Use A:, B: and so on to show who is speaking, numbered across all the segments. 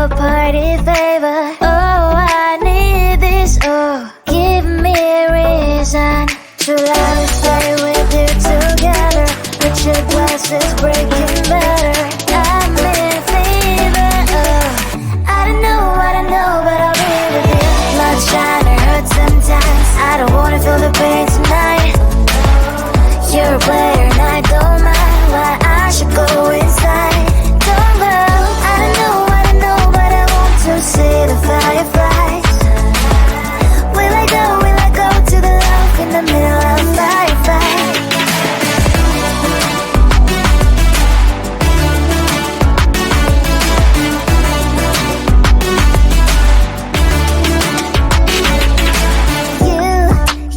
A: your party favor. Oh, I need this. Oh, give me a reason to love and stay with you together. But your glass is breaking better. I'm in fever. Oh, I don't know, but I'll be with you. Blood shine or hurt sometimes. I don't wanna feel the pain tonight. You're a player and I don't mind why I should go inside. Don't go. I don't know, but I want to see the fireflies. Will I go to the love in the middle of a firefight?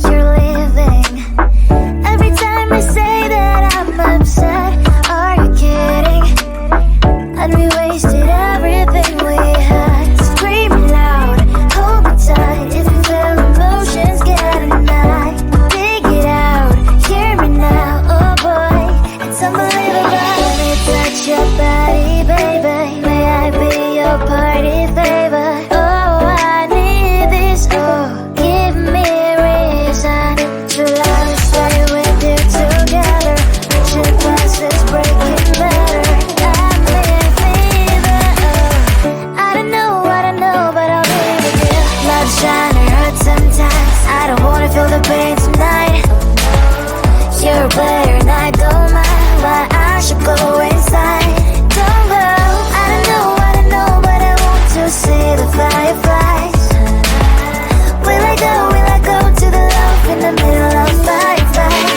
A: You're leaving. Every time I say that I'm upset, are you kidding? And we wasted everything we had. Screaming loud, hold me tight. If you feel emotions getting mad, dig it out, hear me now. Oh boy, it's unbelievable. Let me touch your body, baby. May I be your party favor? Oh, I need this. Oh, give me a reason to love and stay with you together. But your glass is breaking better. I'm in fever. Oh, I don't know, but I'll be with you. Love shine or hurt sometimes. I don't wanna feel the pain tonight. You're a player and I don't mind why I should go inside. Don't go. I don't know, but I want to see the fireflies. Will I go to the love in the middle of firefight?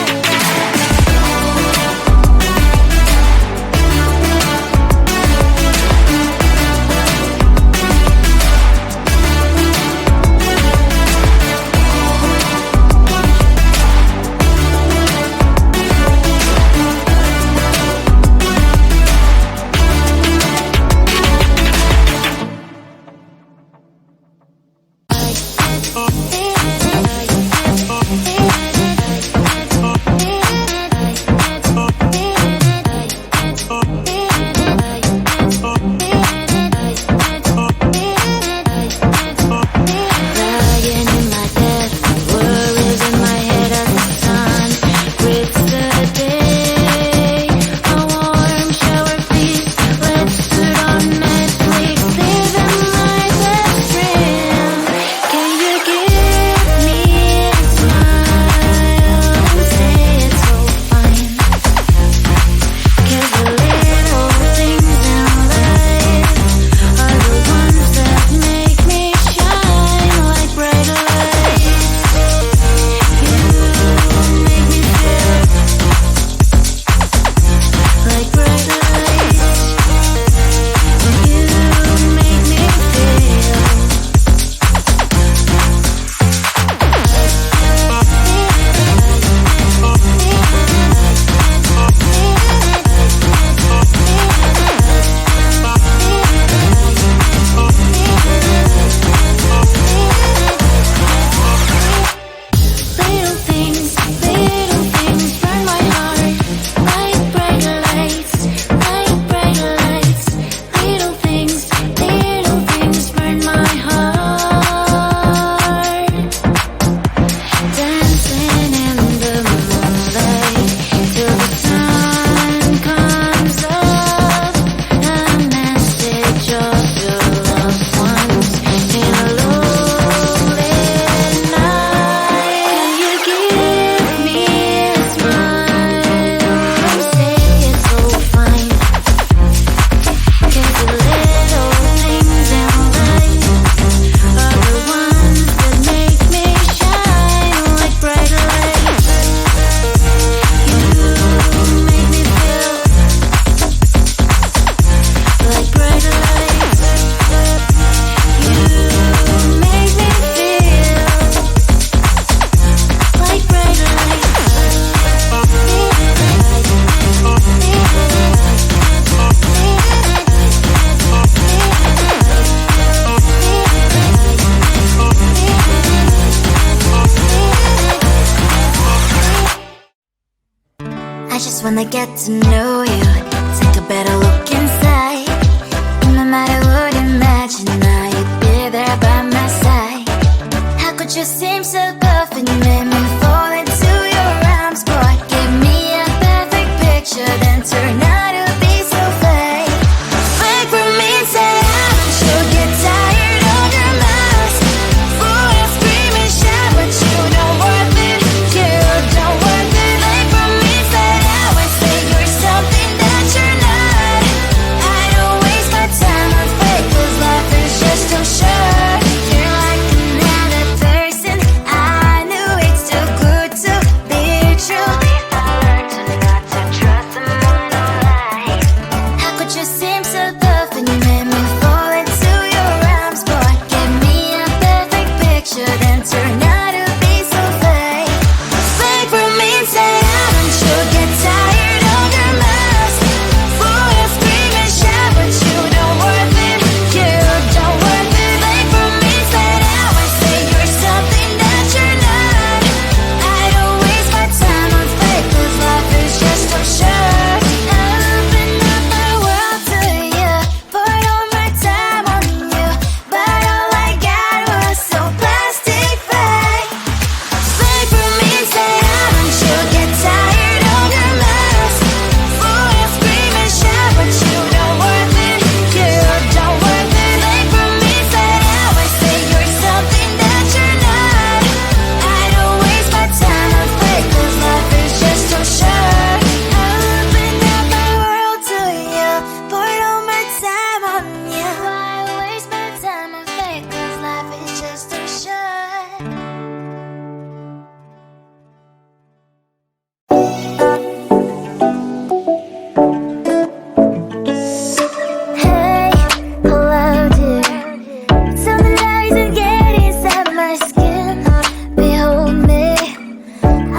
A: just wanna get to know you. Take a better look inside. No matter what, imagine you seem so perfect, you made me fall into your arms. Boy, give me a perfect picture, then turn out to be so fake. Fake for me, say I should get tired of your mask. Fool and scream and shout, but you don't worth it. You don't worth it. Fake for me, say I would say you're something that you're not. I don't waste my time on fake, 'cause life is just too short. You're like another person. I knew it's too good to be true. I learned to not to trust someone online. How could you seem so perfect? You made me fall into your arms. Boy, give me a perfect picture, then turn out to be so fake. Fake for me, say haven't you get tired of your mask? Fool and scream and shout, but you don't worth it. You don't worth it. Fake for me, say I would say you're something that you're not. I don't waste my time on fake, 'cause life is just too short. I open up my world to you, poured all my time on you, but all I got was so plastic fake. Fake for me, say haven't you get tired of your mask? Fool and scream and shout, but you don't worth it. You don't worth it. Fake for me, say I would say you're something that you're not. I don't waste my time on fake, 'cause life is just too short. I opened up my world to you, poured all my time on you. Why waste my time on fake, 'cause life is just too short. Hey, hello dear. Something that isn't getting inside my skin. Behold me,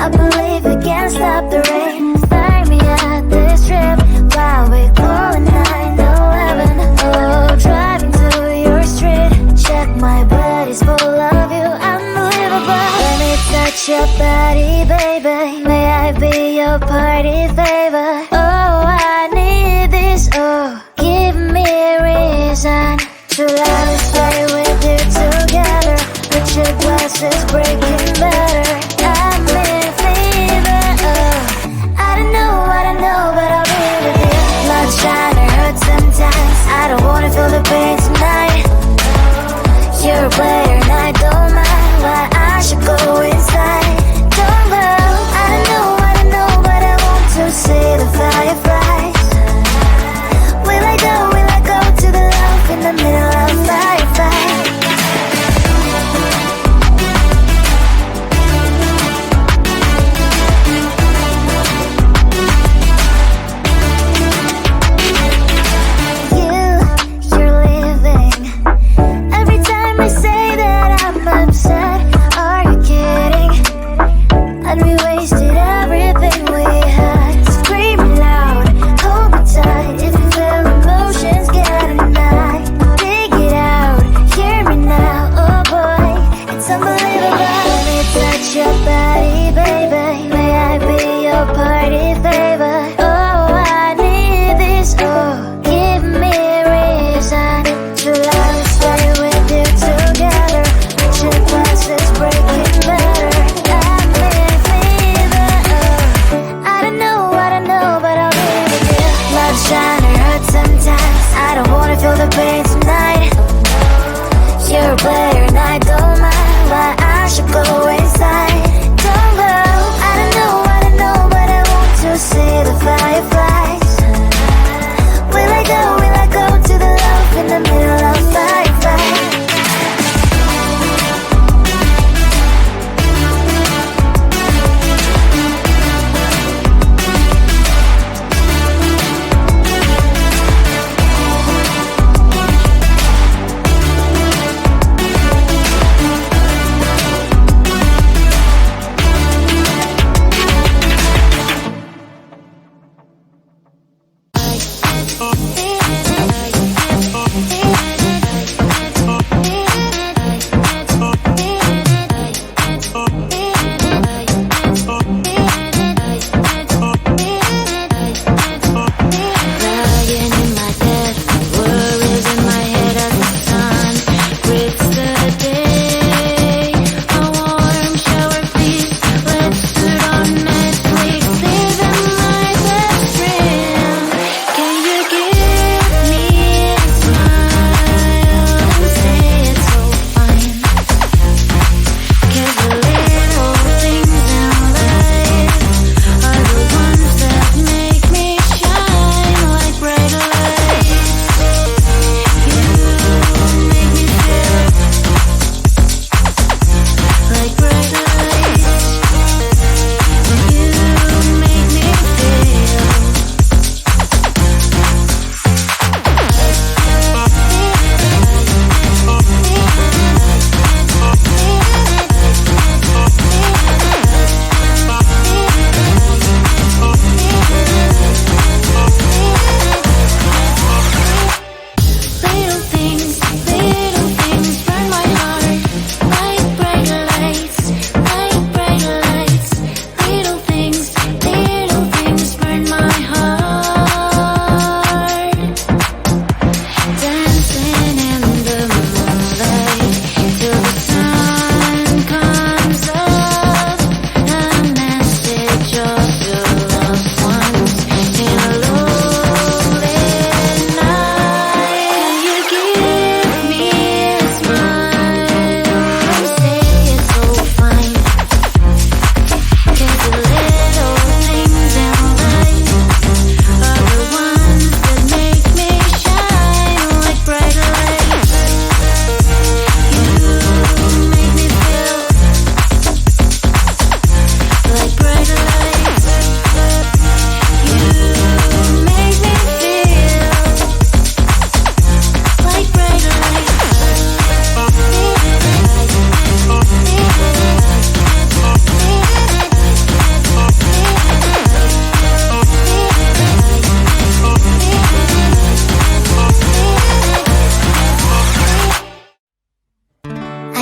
A: I believe we can stop the rain. Find me at this trip while we glow at 9/11. Oh, driving to your street, check my body's full of you, unbelievable. Let me touch your body, baby. May I be your party favor? Oh, I need this. Oh, give me a reason to let us stay with you together. Put your glasses breaking better. I'm in fever. Oh, I don't know, but I'll be with you. Love trying to hurt sometimes. I don't wanna feel the pain tonight. You're a player and I don't mind. Why I should go inside. Don't go. I don't know, but I want to see the fireflies. Will I go to the love in the middle of firefight?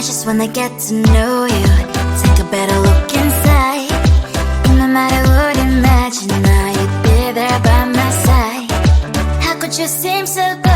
A: I just wanna get to know you, take a better look inside. And no matter what, imagine now you'd be there by my side. How could you seem so good?